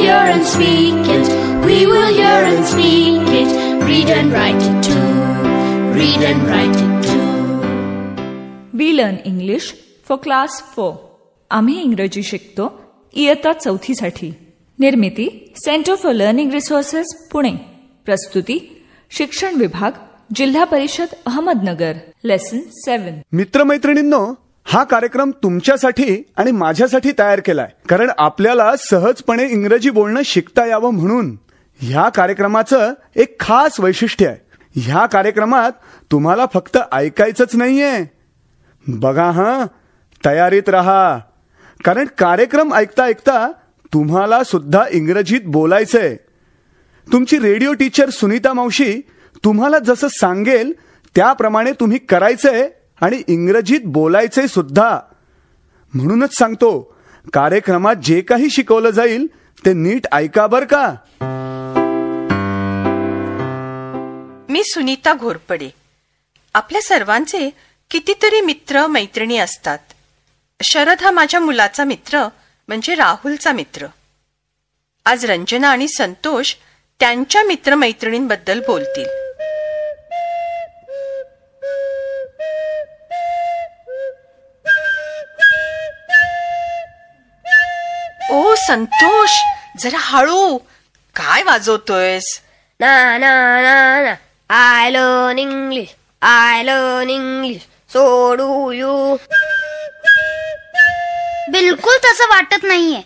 hear and speak it. We will hear and speak it. Read and write it too. Read and write it too. We learn English for class 4. आम्ही इंग्रजी शिकतो इयत्ता 4थी साठी. निर्मिती centre for learning resources Pune. प्रस्तुती शिक्षण विभाग जिल्हा परिषद अहमदनगर. लेसन 7. मित्रमैत्रिणींनो, हा कार्यक्रम तुमच्यासाठी आणि माझ्यासाठी तयार केलाय, कारण आपल्याला सहजपणे इंग्रजी बोलणं शिकता यावं म्हणून. ह्या कार्यक्रमाचं एक खास वैशिष्ट्य आहे. ह्या कार्यक्रमात तुम्हाला फक्त ऐकायचंच नाहीये. बघा हां, तयारीत राहा, कारण कार्यक्रम ऐकता ऐकता तुम्हाला सुद्धा इंग्रजीत बोलायचंय. तुमची रेडिओ टीचर सुनीता मावशी तुम्हाला जसं सांगेल त्याप्रमाणे तुम्ही करायचंय आणि इंग्रजीत बोलायचंय सुद्धा. म्हणूनच सांगतो, कार्यक्रमात जे काही शिकवलं जाईल ते नीट ऐका बर का. मी सुनीता घोरपडे. आपल्या सर्वांचे कितीतरी मित्र मैत्रिणी असतात. शरद हा माझ्या मुलाचा मित्र म्हणजे राहुलचा मित्र. आज रंजना आणि संतोष त्यांच्या मित्रमैत्रिणींबद्दल बोलतील. ओ संतोष, जरा हळू. काय वाजवतोयस? ना ना ना ना. I learn English, I learn English, so do you. बिलकुल तसं वाटत नाहीये.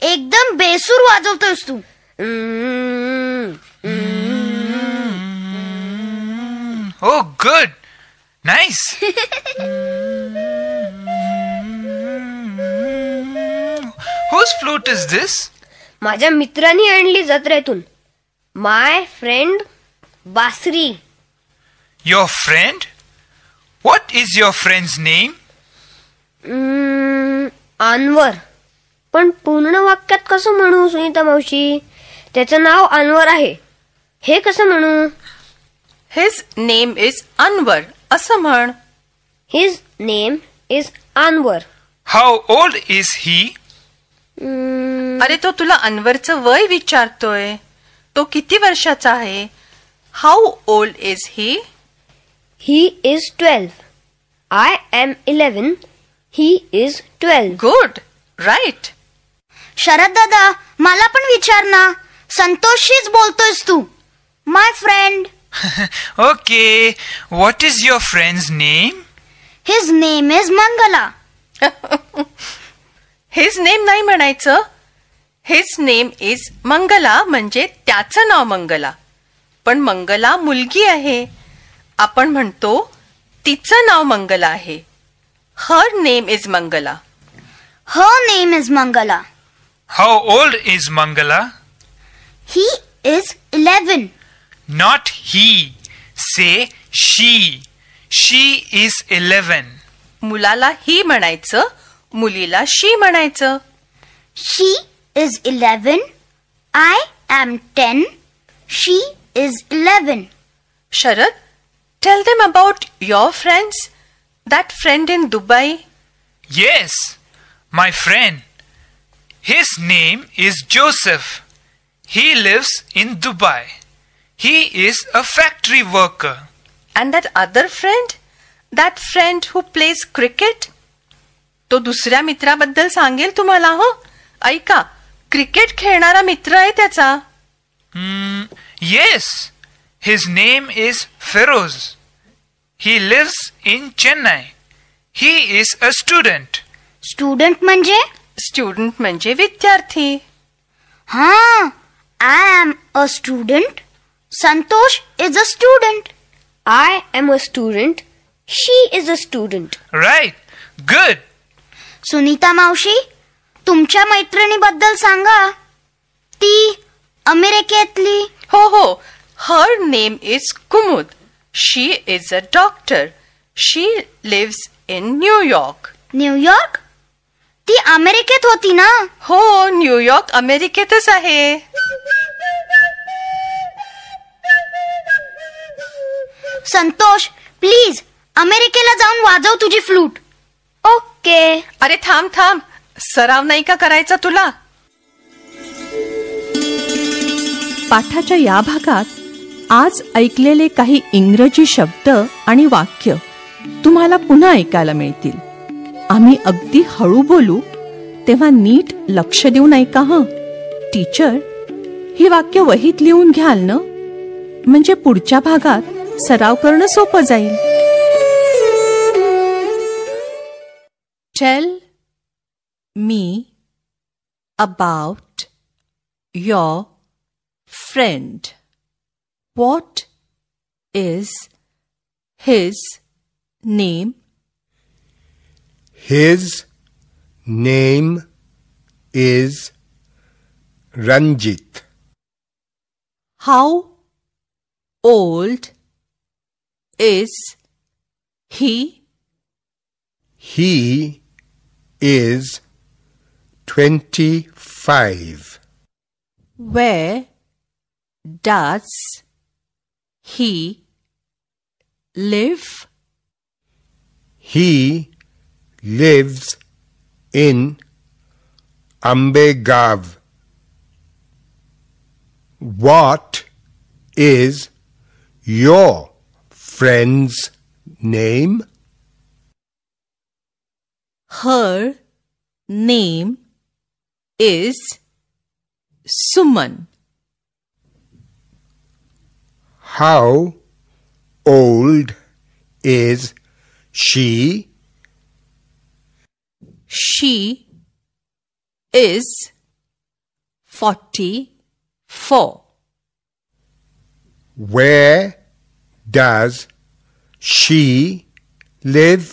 एकदम बेसूर वाजवतोयस तू. Oh, good. Nice. Whose flute is this? माझ्या मित्रांनी आणली जत्रेतून. माय फ्रेंड बासरी. Your friend? What is your friend's name? Anwar. पण पूर्ण वाक्यात कसं म्हणू सुनीता मावशी? त्याचं नाव अनवर आहे, हे कसं म्हणू? हिज नेम इज अनवर असं म्हण. His name is Anwar. How old is he? अरे, तो तुला अनवरचं वय विचारतोय. तो किती वर्षाचा आहे? How old is he? He is 12. I am 11. He is 12. Good, right. Sharad दादा, मला पण विचार ना. संतोषशीच बोलतोयस तू. My friend. Okay. What is your friend's name? His name is Mangala. His name नाही म्हणायचं. हिज नेम इज मंगला म्हणजे त्याचं नाव मंगला. पण मंगला मुलगी आहे. आपण म्हणतो तिचं नाव मंगला आहे. Her name is Mangala. Her name is Mangala. How old is Mangala? He is 11. Not he. Say she. She is 11. मुलाला ही म्हणायचं, मुलीला शी म्हणायचं. She is 11. I am 10. She is 11. Sharad, tell them about your friends. That friend in Dubai. Yes, my friend. His name is Joseph. He lives in Dubai. He is a factory worker. And that other friend? That friend who plays cricket? तो दुसऱ्या मित्राबद्दल सांगेल तुम्हाला. हो, ऐका, cricket खेळणारा मित्र आहे त्याचा. Yes, his name is Feroz. He lives in Chennai. He is a student. Student म्हणजे? स्टुडंट म्हणजे विद्यार्थी. हा, I am a student. Santosh is a student. I am a student. She is a student. Right. Good. Sunita मावशी, तुमच्या मैत्रिणीबद्दल सांगा. ती अमेरिकेतली. हो हो, her name is Kumud. She is a doctor. She lives in New York. New York? ती अमेरिकेत होती ना? हो, न्यूयॉर्क अमेरिकेतच आहे. संतोष, प्लीज अमेरिकेला जाऊन वाजव तुझी फ्लूट. ओके. अरे थांब थांब, सराव नाही का करायचा तुला? पाठाच्या या भागात आज ऐकलेले काही इंग्रजी शब्द आणि वाक्य तुम्हाला पुन्हा ऐकायला मिळतील. आम्ही अगदी हळू बोलू तेव्हा नीट लक्ष देऊन ऐका हं. टीचर, ही वाक्य वहीत लिहून घ्याल ना, म्हणजे पुढच्या भागात सराव करणं सोपं जाईल. Tail me about your friend. What is his name? His name is Ranjit. How old is he? He is 25. Where does he live? He lives in Ambegav. What is your friend's name? Her name is Suman. How old is she? She is 44. Where does she live?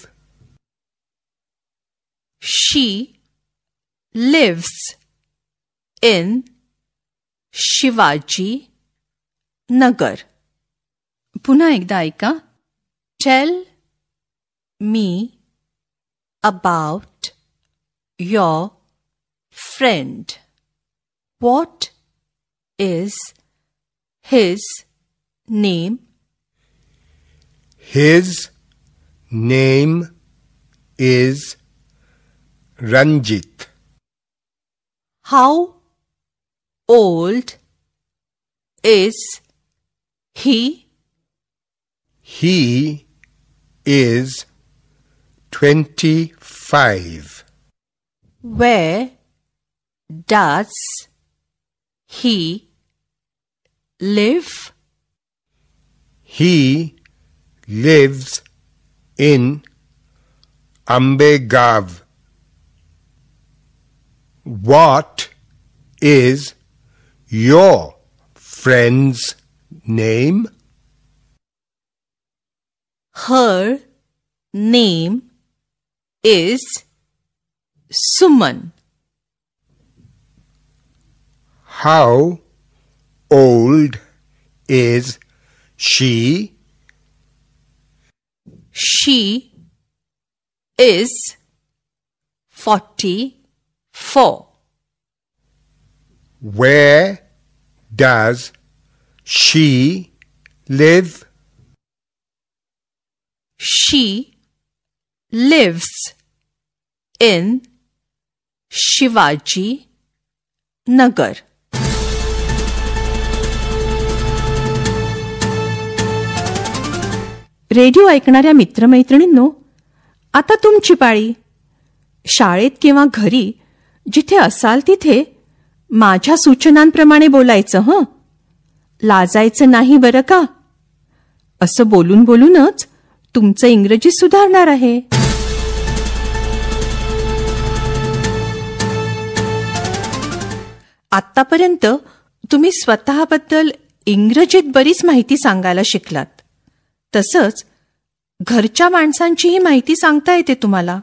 She lives in Shivaji Nagar. पुन्हा एकदा ऐका. Tail me about your friend. What is his name? His name is Ranjit. How old is he? He is 25. Where does he live? He lives in Ambegav. What is your friend's name? Her name is Suman. How old is she? She is 44. Where does she live? She lives in Shivaji Nagar. Radio ऐकणाऱ्या मित्रमैत्रिणींनो, आता तुमची पाळी. शाळेत किंवा घरी जिथे असाल तिथे माझ्या सूचनांप्रमाणे बोलायचं हं. लाजायचं नाही बरं का. असं बोलून बोलूनच तुमचं इंग्रजी सुधारणार आहे. आत्तापर्यंत तुम्ही स्वतःबद्दल इंग्रजीत बरीच माहिती सांगायला शिकलात. तसंच घरच्या माणसांचीही माहिती सांगता येते तुम्हाला.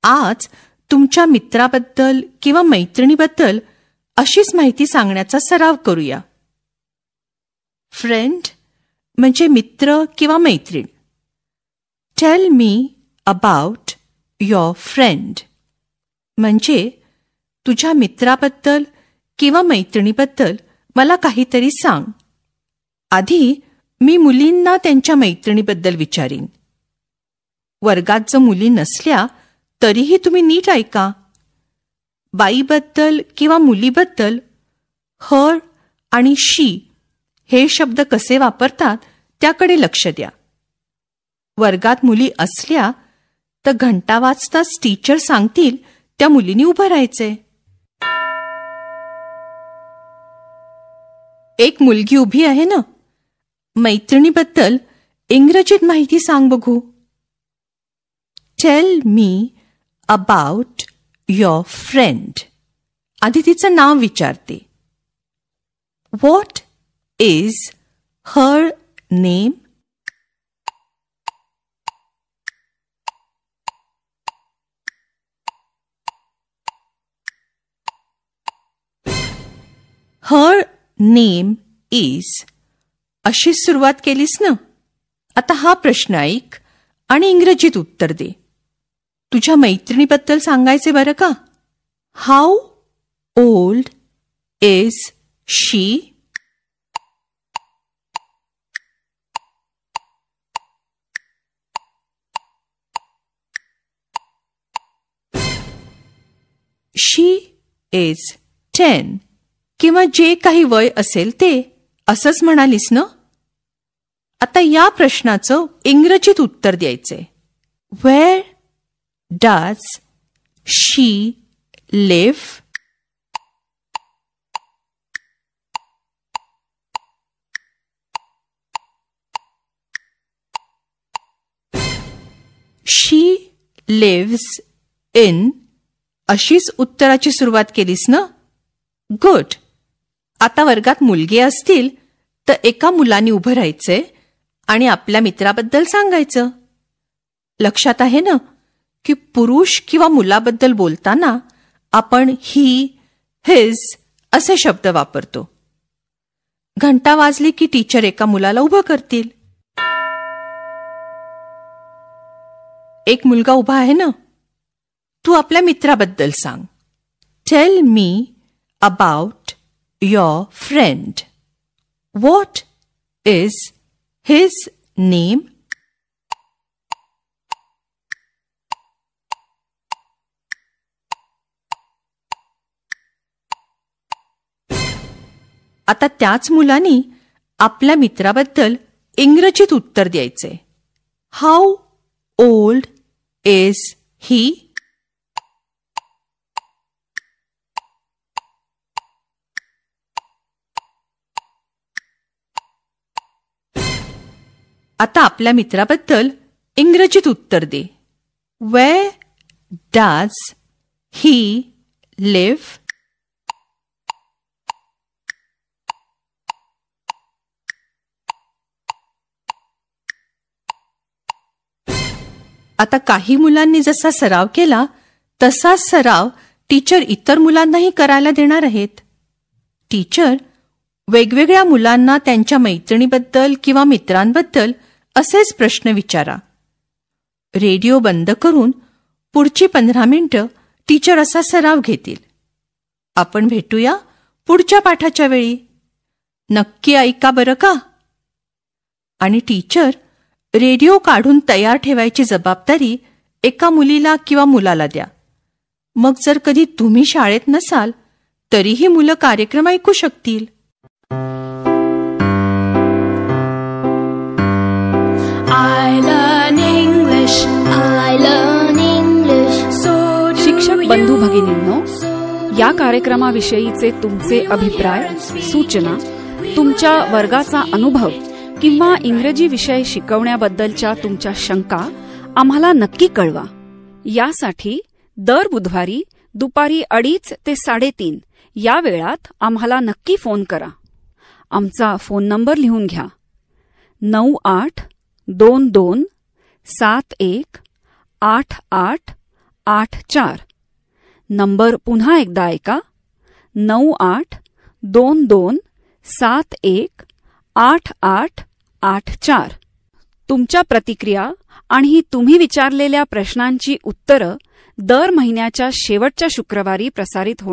आज तुमच्या मित्राबद्दल किंवा मैत्रिणीबद्दल अशीच माहिती सांगण्याचा सराव करूया. फ्रेंड म्हणजे मित्र किंवा मैत्रीण. Tail me about your friend म्हणजे तुझ्या मित्राबद्दल किंवा मैत्रिणीबद्दल मला काहीतरी सांग. आधी मी मुलींना त्यांच्या मैत्रिणीबद्दल विचारीन. वर्गात जर मुली नसल्या तरीही तुम्ही नीट ऐका. बाईबद्दल किंवा मुलीबद्दल हर आणि शी हे शब्द कसे वापरतात त्याकडे लक्ष द्या. वर्गात मुली असल्या तर घंटा वाजताच टीचर सांगतील त्या मुलींनी उभं राहायचे. एक मुलगी उभी आहे ना, मैत्रिणीबद्दल इंग्रजीत माहिती सांग बघू. Tail me about your friend. आधी तिचं नाव विचारते. What is her name? Her name is अशी सुरुवात केलीस ना. आता हा प्रश्न ऐक आणि इंग्रजीत उत्तर दे. तुझ्या मैत्रिणीबद्दल सांगायचे बरं का. How old is she? She is 10 किंवा जे काही वय असेल ते असंच म्हणालीस ना. आता या प्रश्नाचं इंग्रजीत उत्तर द्यायचंय. Wear does she leave? She leaves in अशीच उत्तराची सुरुवात केलीस ना. गुड. आता वर्गात मुलगे असतील तर एका मुलाने उभं राहायचंय आणि आपल्या मित्राबद्दल सांगायचं. लक्षात आहे ना की पुरुष किंवा मुलाबद्दल बोलताना आपण ही, हिज असे शब्द वापरतो. घंटा वाजली की टीचर एका मुलाला उभं करतील. एक मुलगा उभा आहे ना, तू आपल्या मित्राबद्दल सांग. Tell me about your friend. What is his name? आता त्याच मुलांनी आपल्या मित्राबद्दल इंग्रजीत उत्तर द्यायचे. How old is he? आता आपल्या मित्राबद्दल इंग्रजीत उत्तर दे. Where does he live? आता काही मुलांनी जसा सराव केला तसाच सराव टीचर इतर मुलांनाही करायला देणार आहेत. टीचर वेगवेगळ्या मुलांना त्यांच्या मैत्रिणीबद्दल किंवा मित्रांबद्दल असेच प्रश्न विचारा. रेडिओ बंद करून पुढची 15 मिनिटं टीचर असा सराव घेतील. आपण भेटूया पुढच्या पाठाच्या वेळी. नक्की ऐका बरं का. आणि टीचर रेडिओ काढून तयार ठेवायची जबाबदारी एका मुलीला किंवा मुलाला द्या. मग जर कधी तुम्ही शाळेत नसाल तरीही मुलं कार्यक्रम ऐकू शकतील. शिक्षक बंधू भगिनींनो, या कार्यक्रमाविषयीचे तुमचे अभिप्राय, सूचना, तुमच्या वर्गाचा अनुभव किंवा इंग्रजी विषय शिकवण्याबद्दलच्या तुमच्या शंका आम्हाला नक्की कळवा. यासाठी दर बुधवारी दुपारी 2:30 ते 3:30 या वेळात आम्हाला नक्की फोन करा. आमचा फोन नंबर लिहून घ्या. 9822718884. नंबर पुन्हा एकदा ऐका. 9822718884. तुमच्या प्रतिक्रिया आणि तुम्ही विचारलेल्या प्रश्नांची उत्तरं दर महिन्याच्या शेवटच्या शुक्रवारी प्रसारित होणार.